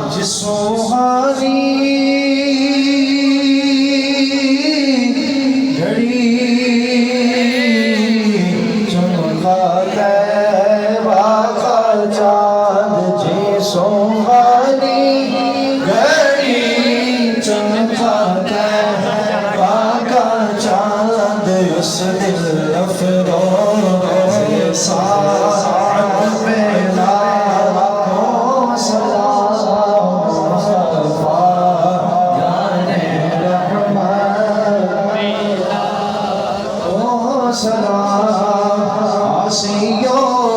सुहानी घड़ी चमका तैबा का चाँद जी सुहानी घड़ी चमका तैबा का चाँद उस दिल अफरोज़ साथ में लाखों सलाम मुस्तफा जाने रहमत लाखों सलाम आसियों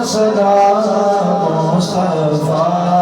सदा मुस्तफा